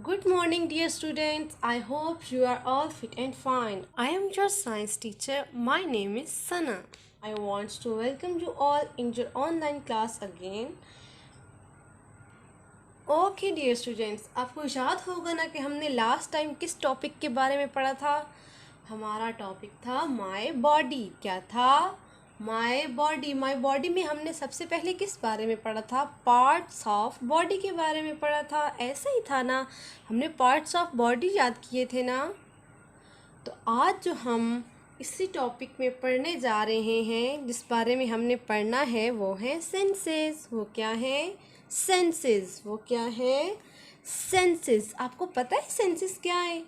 Good morning, dear students. I hope you are all fit and fine. I am your science teacher. My name is Sana. I want to welcome you all in your online class again. Okay dear students, आपको याद होगा ना कि हमने last time किस topic के बारे में पढ़ा था। हमारा टॉपिक था माय बॉडी। क्या था? माय बॉडी में हमने सबसे पहले किस बारे में पढ़ा था? पार्ट्स ऑफ बॉडी के बारे में पढ़ा था। ऐसा ही था ना, हमने पार्ट्स ऑफ बॉडी याद किए थे ना। तो आज जो हम इसी टॉपिक में पढ़ने जा रहे हैं, जिस बारे में हमने पढ़ना है, वो है सेंसेस। वो क्या है? सेंसेस। वो क्या है? सेंसेस। आपको पता है सेंसेस क्या है?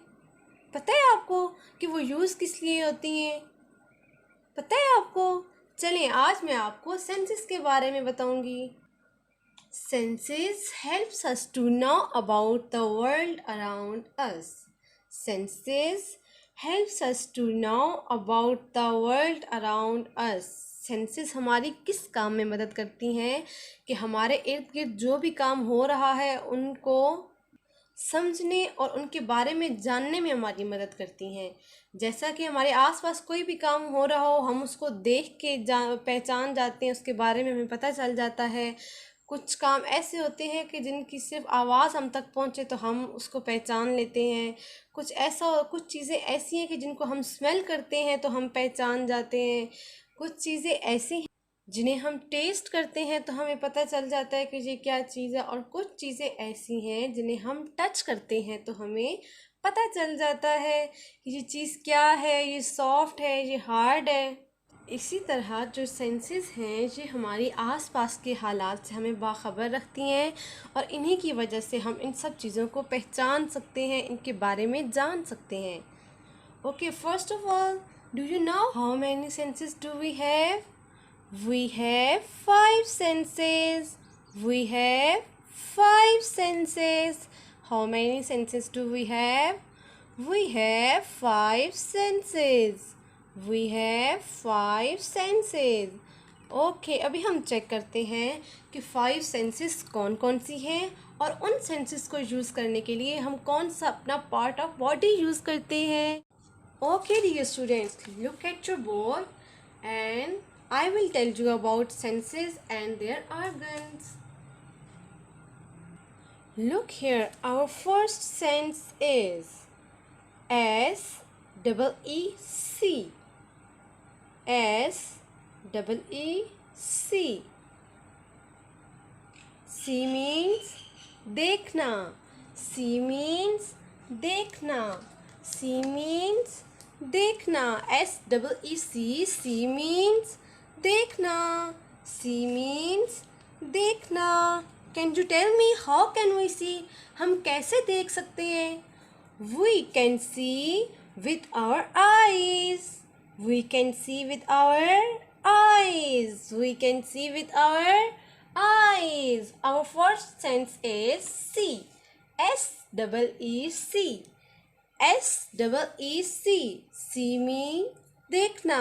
पता है आपको कि वो यूज़ किस लिए होती हैं? पता है आपको? चलिए आज मैं आपको सेंसेस के बारे में बताऊंगी। Senses helps us to know about the world around us. Senses helps us to know about the world around us. Senses हमारी किस काम में मदद करती हैं कि हमारे इर्द गिर्द जो भी काम हो रहा है उनको समझने और उनके बारे में जानने में हमारी मदद करती हैं। जैसा कि हमारे आसपास कोई भी काम हो रहा हो, हम उसको देख के पहचान जाते हैं, उसके बारे में हमें पता चल जाता है। कुछ काम ऐसे होते हैं कि जिनकी सिर्फ आवाज़ हम तक पहुँचे तो हम उसको पहचान लेते हैं। कुछ चीज़ें ऐसी हैं कि जिनको हम स्मेल करते हैं तो हम पहचान जाते हैं। कुछ चीज़ें ऐसी हैं जिन्हें हम टेस्ट करते हैं तो हमें पता चल जाता है कि ये क्या चीज़ है। और कुछ चीज़ें ऐसी हैं जिन्हें हम टच करते हैं तो हमें पता चल जाता है कि ये चीज़ क्या है, ये सॉफ्ट है, ये हार्ड है। इसी तरह जो सेंसेस हैं ये हमारी आसपास के हालात से हमें बाखबर रखती हैं और इन्हीं की वजह से हम इन सब चीज़ों को पहचान सकते हैं, इनके बारे में जान सकते हैं। Okay, first of all, do you know how many senses do we have? We have five senses. We have five senses. How many senses do we have? We have five senses. We have five senses. Okay, अभी हम check करते हैं कि five senses कौन कौन सी हैं और उन सेंसेस को यूज़ करने के लिए हम कौन सा अपना पार्ट ऑफ बॉडी यूज़ करते हैं। Okay, dear students, look at your board and I will tell you about senses and their organs. Look here, our first sense is S double E C. S double E C. C means देखना. C means देखना. C means देखना. S double E C. C means देखना. C means देखना. Can you tell me how can we see? हम कैसे देख सकते हैं? We can see with our eyes. We can see with our eyes. We can see with our eyes. Our first sense is see. S double E C. S double E C. See means देखना.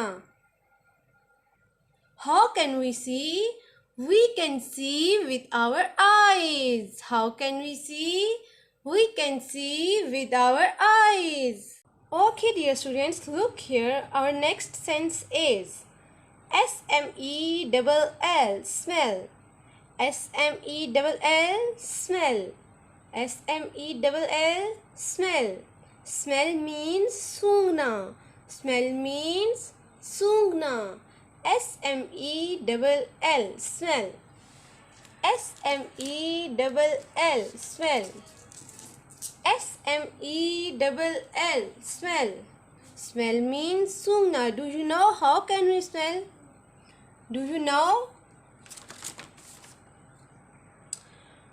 How can we see? We can see with our eyes. How can we see? We can see with our eyes. Okay, dear students, look here. Our next sense is SMELL, smell. SMELL, smell. SMELL, smell. Smell means सूंघना. Smell means सूंघना. SMELL, smell. SMELL, smell. SMELL, smell. Smell means सूंघना. Do you know how can we smell? Do you know?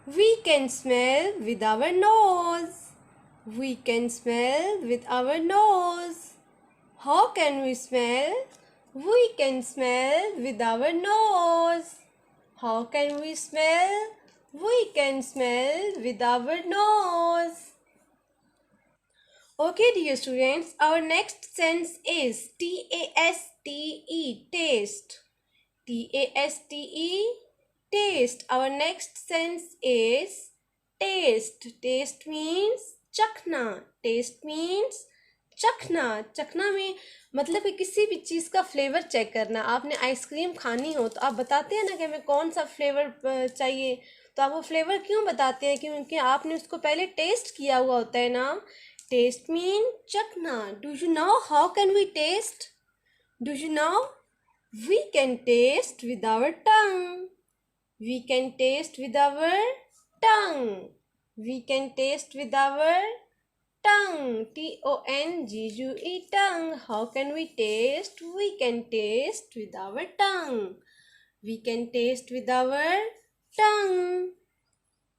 We can smell with our nose. We can smell with our nose. How can we smell? We can smell with our nose. How can we smell? We can smell with our nose. Okay, dear students, our next sense is TASTE, taste. TASTE, taste. Our next sense is taste. Taste means चखना. Taste means चखना. चखना में मतलब कि किसी भी चीज़ का flavour check करना. आपने आइसक्रीम खानी हो तो आप बताते हैं ना कि हमें कौन सा फ्लेवर चाहिए, तो आप वो फ्लेवर क्यों बताते हैं? क्योंकि आपने उसको पहले टेस्ट किया हुआ होता है ना. टेस्ट मीन चखना. Do you know how can we taste? Do you know? We can taste with our tongue. We can taste with our tongue. We can taste with our tongue. Tongue. Tongue. How can we taste? We can taste with our tongue. We can taste with our tongue.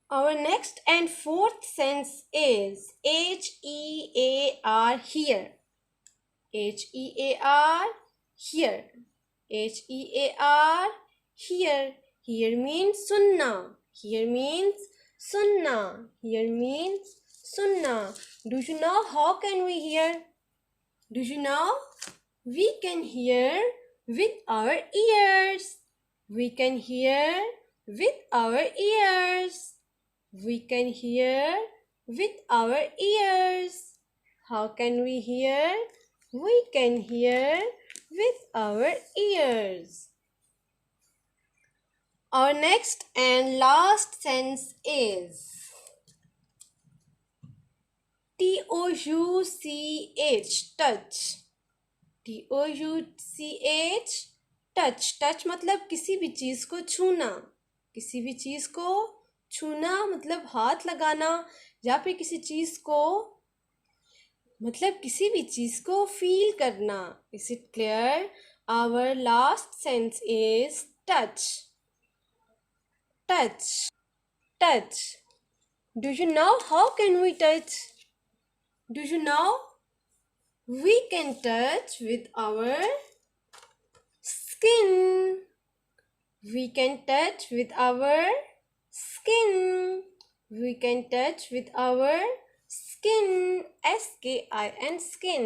Our next and fourth sense is H-E-A-R, here. H-E-A-R, here. H-E-A-R, here. Here means sunna. Here means sunna. Here means sunna. Do you know how can we hear? Do you know? We can hear with our ears. We can hear with our ears. We can hear with our ears. How can we hear? We can hear with our ears. Our next and last sense is Touch, touch. Touch, touch. Touch मतलब किसी भी चीज़ को छूना. किसी भी चीज़ को छूना मतलब हाथ लगाना, या फिर किसी चीज़ को मतलब किसी भी चीज़ को फील करना. Is it clear? Our last sense is touch. Touch. Touch. Do you know how can we touch? Do you know? We can touch with our skin. We can touch with our skin. We can touch with our skin. S-K-I-N, skin.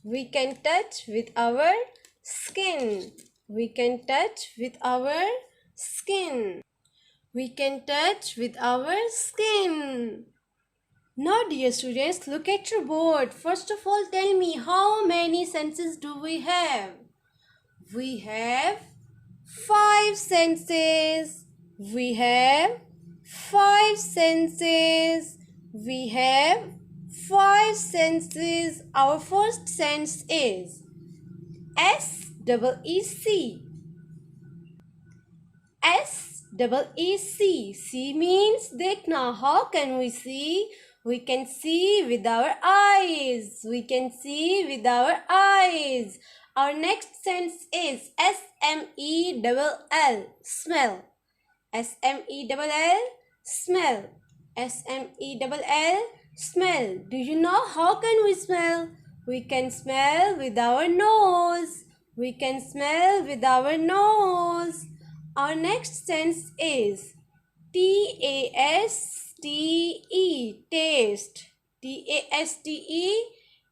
We can touch with our skin. We can touch with our skin. We can touch with our skin. Now, dear students, look at your board. First of all, tell me, how many senses do we have? We have 5 senses. We have 5 senses. We have 5 senses. Our first sense is S-E-E-C. S-E-E-C. C means देखना. How can we see? We can see with our eyes. We can see with our eyes. Our next sense is S-M-E-L-L, smell. S-M-E-L-L, smell. S-M-E-L-L, smell. Do you know how can we smell? We can smell with our nose. We can smell with our nose. Our next sense is T-A-S-T-E, taste. T-A-S-T-E,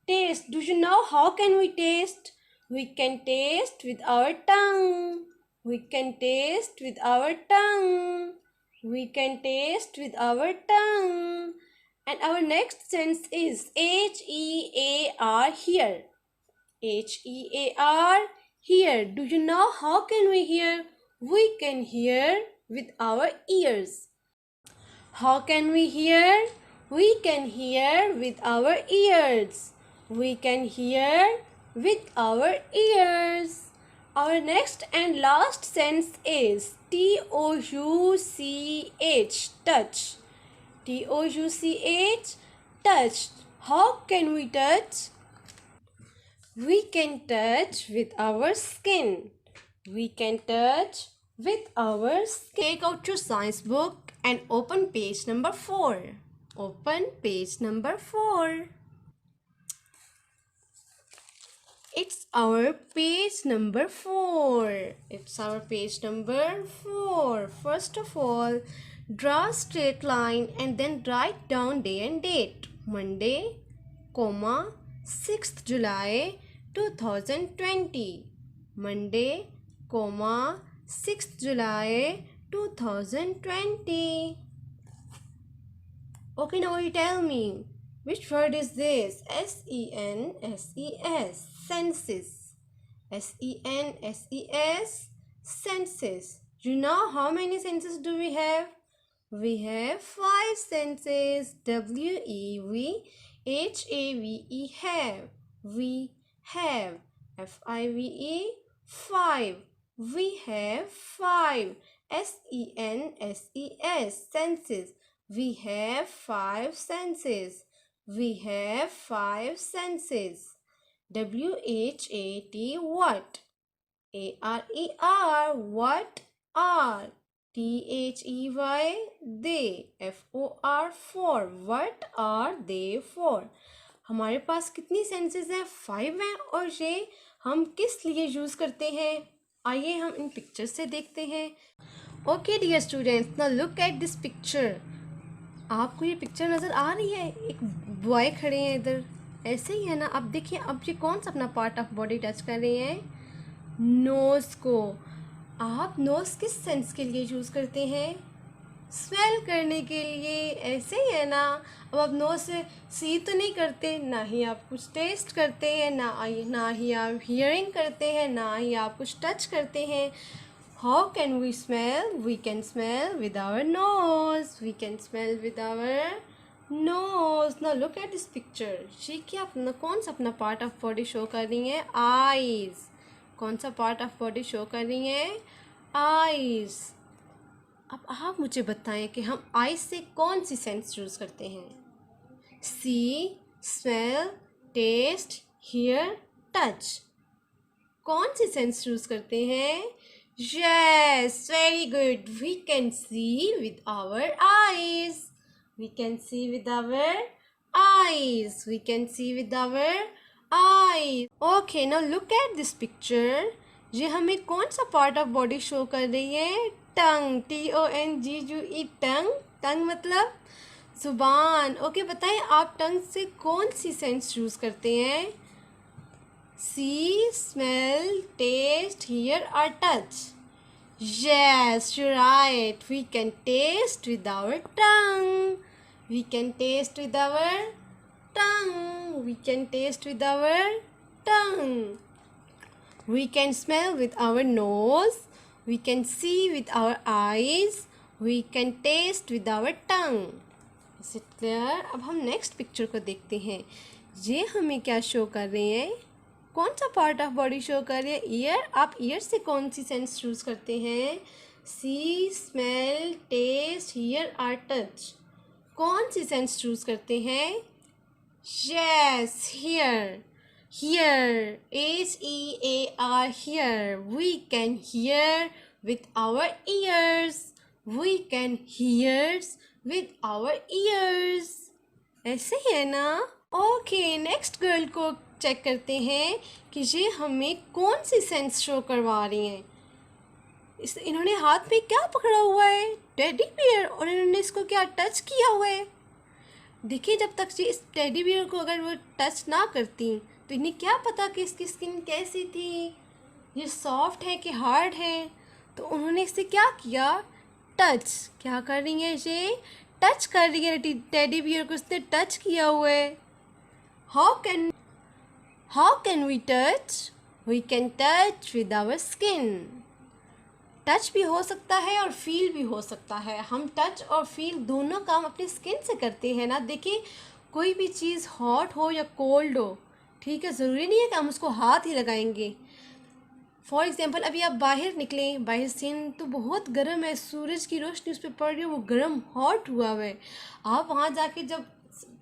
taste. Do you know how can we taste? We can taste with our tongue. We can taste with our tongue. We can taste with our tongue. And our next sense is H-E-A-R, here. H-E-A-R, here. Do you know how can we hear? We can hear with our ears. How can we hear? We can hear with our ears. We can hear with our ears. Our next and last sense is Touch, touch. Touch, touch. How can we touch? We can touch with our skin. We can touch with our skin. Take out your science book and open page number 4. Open page number 4. It's our page number 4. It's our page number 4. First of all, draw a straight line and then write down day and date. Monday, comma, 6th July 2020. Monday, comma, 6th July 2020. Okay, now you tell me, which word is this? S-E-N-S-E-S. Senses. S-E-N-S-E-S. Senses. You know how many senses do we have? We have 5 senses. W-E-V-H-A-V-E. Have. We have. F-I-V-E. 5. We have 5. S-E-N-S-E-S. Senses. We have 5 senses. We have 5 senses. W-H-A-T. What? A-R-E-R. What are? T-H-E-Y. They. F-O-R. For. What are they for? हमारे पास कितनी senses हैं? 5 हैं। और ये हम किस लिए use करते हैं? आइए हम इन पिक्चर से देखते हैं। Okay dear students, now look at this picture. आपको ये पिक्चर नज़र आ रही है? एक बॉय खड़े हैं इधर, ऐसे ही है ना? अब देखिए, अब ये कौन सा अपना पार्ट ऑफ बॉडी टच कर रहे हैं? नोज़ को। आप नोज़ किस सेंस के लिए यूज़ करते हैं? स्मेल करने के लिए, ऐसे ही है ना? अब आप नोज़ से सी तो नहीं करते, ना ही आप कुछ टेस्ट करते हैं, ना ही आप हियरिंग करते हैं, ना ही आप कुछ टच करते हैं। How can we smell? We can smell with our nose. We can smell with our nose. Now look at this picture. ये क्या अपना कौन सा अपना पार्ट ऑफ बॉडी शो कर रही है? आईज। कौन सा पार्ट ऑफ बॉडी शो कर रही है? आईज। अब आप मुझे बताएं कि हम आईज से कौन सी सेंस यूज़ करते हैं? See, smell, taste, here, touch. कौन सी सेंस यूज़ करते हैं? Yes, very good. We can see with our eyes. We can see with our eyes. We can see with our eyes. Okay, now look at this picture. ये हमें कौन सा part of body show कर रही है? टंग। T-O-N-G-U-E. टंग। टंग मतलब जुबान। Okay, बताएं आप टंग से कौन सी सेंस यूज़ करते हैं? See, smell, taste, hear or touch? Yes, you're right. We can taste with our tongue. We can taste with our tongue. We can taste with our tongue. We can smell with our nose. We can see with our eyes. We can taste with our tongue. Is it clear? अब हम next picture को देखते हैं। ये हमें क्या show कर रहे हैं? कौन सा पार्ट ऑफ बॉडी शो कर रही है? ईयर। आप ईयर से कौन सी सेंस यूज़ करते हैं? सी, स्मेल, टेस्ट, हियर और टच। कौन सी सेंस यूज़ करते हैं? Yes, hear. Hear, H-E-A-R, hear. We can hear with our ears. We can hear with our ears. ऐसे ही है ना? ओके, नेक्स्ट गर्ल को चेक करते हैं कि ये हमें कौन सी सेंस शो करवा रही हैं। इन्होंने हाथ में क्या पकड़ा हुआ है? Teddy bear. और इन्होंने इसको क्या टच किया हुआ है? देखिए, जब तक ये इस टेडी बियर को अगर वो टच ना करती तो इन्हें क्या पता कि इसकी स्किन कैसी थी, ये सॉफ्ट है कि हार्ड है। तो उन्होंने इससे क्या किया? टच। क्या कर रही है ये? टच कर रही है टेडी बियर को, इसने टच किया हुआ है। How can we touch? We can touch with our skin. Touch भी हो सकता है और फील भी हो सकता है। हम टच और फील दोनों काम अपनी स्किन से करते हैं ना। देखिए, कोई भी चीज़ हॉट हो या कोल्ड हो, ठीक है, ज़रूरी नहीं है कि हम उसको हाथ ही लगाएंगे। फॉर एग्ज़ाम्पल, अभी आप बाहर निकलें, बाहर सीन तो बहुत गर्म है, सूरज की रोशनी उस पर पड़ रही है, वो गर्म हॉट हुआ हुआ है। आप वहाँ जाके जब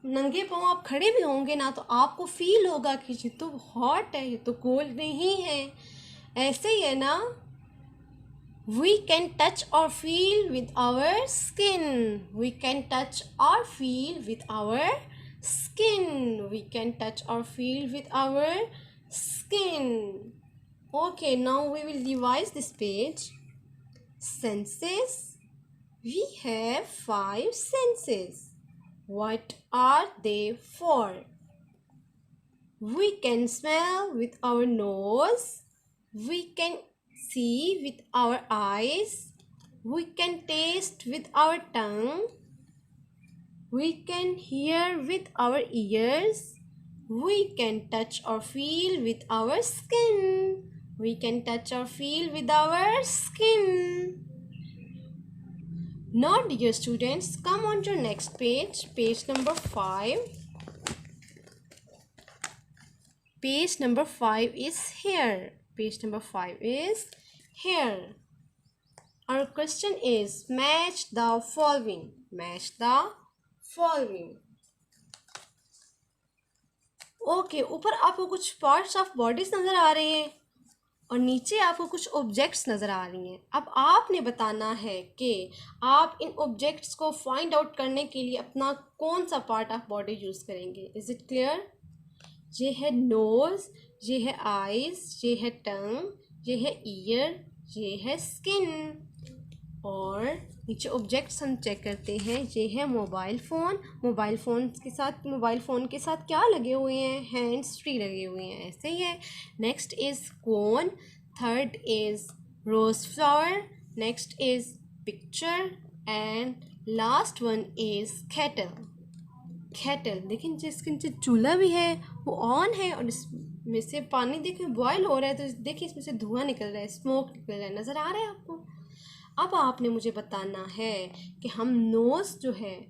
नंगे पाँव आप खड़े भी होंगे ना, तो आपको फील होगा कि ये तो हॉट है, ये तो कोल्ड नहीं है। ऐसे ही है ना? We can touch or feel with our skin. We can touch or feel with our skin. We can touch or feel with our skin. Okay, now we will revise this page. Senses. We have 5 senses. What are they for? We can smell with our nose. We can see with our eyes. We can taste with our tongue. We can hear with our ears. We can touch or feel with our skin. We can touch or feel with our skin. Now, dear students, come on to next page, page number 5. Page number 5 is here. Page number 5 is here. Our question is match the following. Match the following. Okay, ऊपर आपको कुछ parts of bodies नज़र आ रहे हैं और नीचे आपको कुछ ऑब्जेक्ट्स नज़र आ रही हैं। अब आपने बताना है कि आप इन ऑब्जेक्ट्स को फाइंड आउट करने के लिए अपना कौन सा पार्ट ऑफ बॉडी यूज़ करेंगे। Is it clear? ये है नोज़, ये है आइज़, ये है टंग, ये है ईयर, ये है स्किन। और नीचे ऑब्जेक्ट्स हम चेक करते हैं। ये है मोबाइल फ़ोन। मोबाइल फ़ोन के साथ क्या लगे हुए हैं? हैंड्स फ्री लगे हुए हैं, ऐसे ही है। Next is cone. Third is rose flower. Next is picture and last one is kettle. देखिए जिसके नीचे चूल्हा भी है वो ऑन है और इसमें से पानी देखिए बॉयल हो रहा है, तो देखिए इसमें से धुआं निकल रहा है, स्मोक निकल रहा है, नज़र आ रहा है आपको। अब आपने मुझे बताना है कि हम नोज़ जो है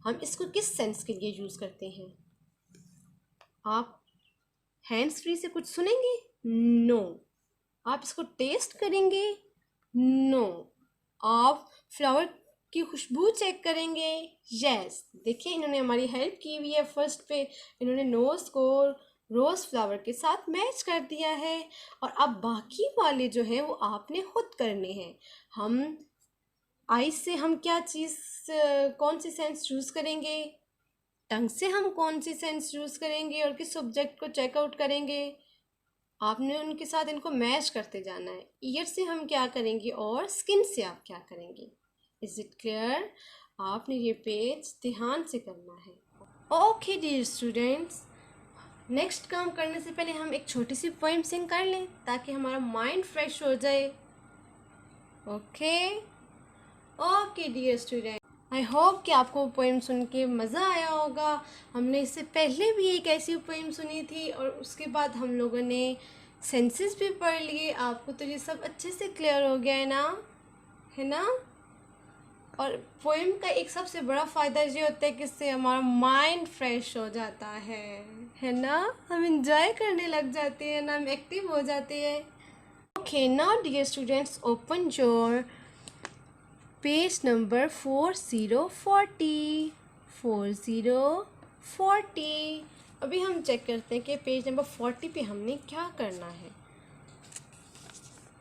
हम इसको किस सेंस के लिए यूज़ करते हैं। आप हैंड्स फ्री से कुछ सुनेंगे? नो। आप इसको टेस्ट करेंगे? नो। आप फ्लावर की खुशबू चेक करेंगे? यस। देखिए इन्होंने हमारी हेल्प की हुई है। फर्स्ट पे इन्होंने नोज़ को रोज़ फ्लावर के साथ मैच कर दिया है और अब बाकी वाले जो हैं वो आपने खुद करने हैं। हम आई से हम क्या चीज़ कौन सी सेंस यूज़ करेंगे? टंग से हम कौन सी सेंस यूज़ करेंगे और किस सब्जेक्ट को चेकआउट करेंगे? आपने उनके साथ इनको मैच करते जाना है। ईयर से हम क्या करेंगे और स्किन से आप क्या करेंगे। Is it clear? आपने ये पेज ध्यान से करना है। ओके डियर स्टूडेंट्स, नेक्स्ट काम करने से पहले हम एक छोटी सी पोइम सिंग कर लें ताकि हमारा माइंड फ्रेश हो जाए। Okay dear student, I hope कि आपको पोइम सुन के मज़ा आया होगा। हमने इससे पहले भी एक ऐसी पोइम सुनी थी और उसके बाद हम लोगों ने सेंसेस भी पढ़ लिए। आपको तो ये सब अच्छे से क्लियर हो गया है ना? और पोइम का एक सबसे बड़ा फ़ायदा ये होता है कि इससे हमारा माइंड फ्रेश हो जाता है ना? हम इंजॉय करने लग जाते हैं ना, हम एक्टिव हो जाते हैं। Okay, now dear students, open your page number 4040। अभी हम चेक करते हैं कि पेज नंबर 40 पे हमने क्या करना है।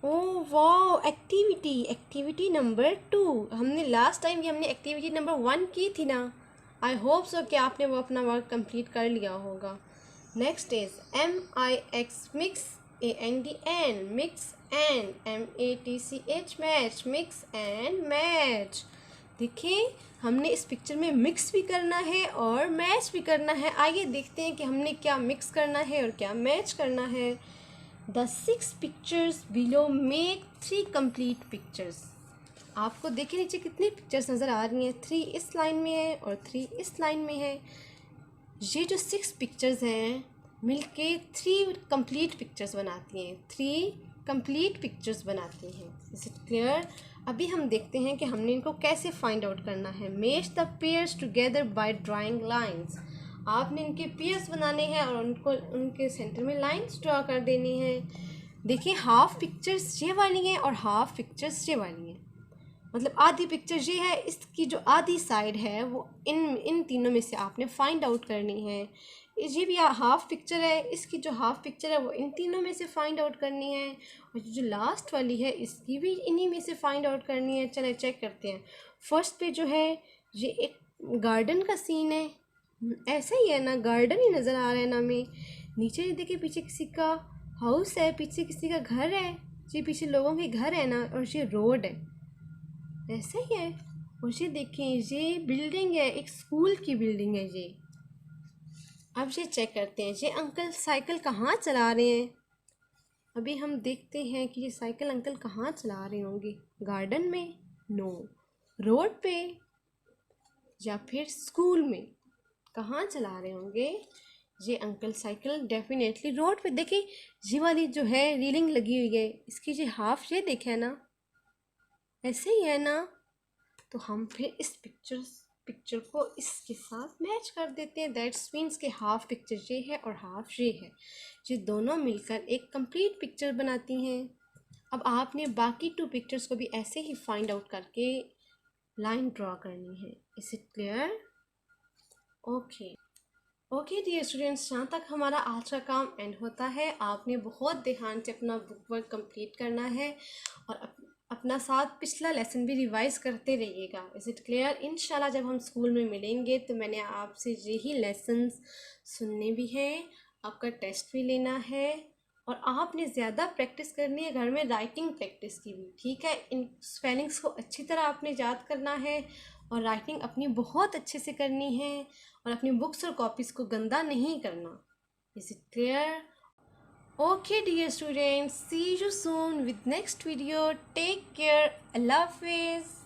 ओह वाह, एक्टिविटी नंबर 2। हमने लास्ट टाइम ये हमने एक्टिविटी नंबर 1 की थी ना। आई होप सो कि आपने वो अपना वर्क कंप्लीट कर लिया होगा। Next is MIX mix, AND mix and MATCH match, mix and match. देखिए हमने इस पिक्चर में मिक्स भी करना है और मैच भी करना है। आइए देखते हैं कि हमने क्या मिक्स करना है और क्या मैच करना है। The 6 pictures below make 3 complete pictures। आपको देखिए नीचे कितनी पिक्चर्स नज़र आ रही हैं। 3 इस लाइन में है और 3 इस लाइन में है। ये जो 6 पिक्चर्स हैं मिलके 3 कंप्लीट पिक्चर्स बनाती हैं। 3 कंप्लीट पिक्चर्स बनाती हैं। Is it clear? अभी हम देखते हैं कि हमने इनको कैसे फाइंड आउट करना है। Match the pairs together by drawing lines. आपने इनके पेयर्स बनाने हैं और उनको उनके सेंटर में लाइंस ड्रॉ कर देनी है। देखिए हाफ पिक्चर्स ये वाली हैं और हाफ पिक्चर्स ये वाली हैं। मतलब आधी पिक्चर ये है, इसकी जो आधी साइड है वो इन तीनों में से आपने फाइंड आउट करनी है। ये भी हाफ पिक्चर है, इसकी जो हाफ पिक्चर है वो इन तीनों में से फाइंड आउट करनी है और जो लास्ट वाली है इसकी भी इन्हीं में से फाइंड आउट करनी है। चले चेक करते हैं। फर्स्ट पे जो है ये एक गार्डन का सीन है, ऐसा ही है ना, गार्डन ही नज़र आ रहा है ना हमें। नीचे देखिए पीछे किसी का हाउस है, पीछे किसी का घर है, ये पीछे लोगों के घर है ना, और ये रोड है, ऐसा ही है। और ये देखें ये बिल्डिंग है, एक स्कूल की बिल्डिंग है ये। अब ये चेक करते हैं ये अंकल साइकिल कहाँ चला रहे हैं। अभी हम देखते हैं कि ये साइकिल अंकल कहाँ चला रहे होंगे। गार्डन में? नो। रोड पे? या फिर स्कूल में कहाँ चला रहे होंगे? ये अंकल साइकिल डेफिनेटली रोड पे। देखिए ये वाली जो है रीलिंग लगी हुई है, इसकी जो हाफ ये देखे ना, ऐसे ही है ना। तो हम फिर इस पिक्चर को इसके साथ मैच कर देते हैं। दैट्स मीन्स के हाफ पिक्चर ये है और हाफ ये है, ये दोनों मिलकर एक कंप्लीट पिक्चर बनाती हैं। अब आपने बाकी 2 पिक्चर्स को भी ऐसे ही फाइंड आउट करके लाइन ड्रॉ करनी है। Is it clear? Okay dear students, यहाँ तक हमारा आज का काम एंड होता है। आपने बहुत ध्यान से अपना बुक वर्क कंप्लीट करना है और अपना साथ पिछला लेसन भी रिवाइज करते रहिएगा। Is it clear? इंशाल्लाह जब हम स्कूल में मिलेंगे तो मैंने आपसे यही लेसन्स सुनने भी हैं, आपका टेस्ट भी लेना है और आपने ज़्यादा प्रैक्टिस करनी है घर में, राइटिंग प्रैक्टिस की भी, ठीक है। इन स्पेलिंग्स को अच्छी तरह आपने याद करना है और राइटिंग अपनी बहुत अच्छे से करनी है और अपनी बुक्स और कॉपीज़ को गंदा नहीं करना। Is it clear? Okay dear students, see you soon with next video. Take care. Allah Hafiz.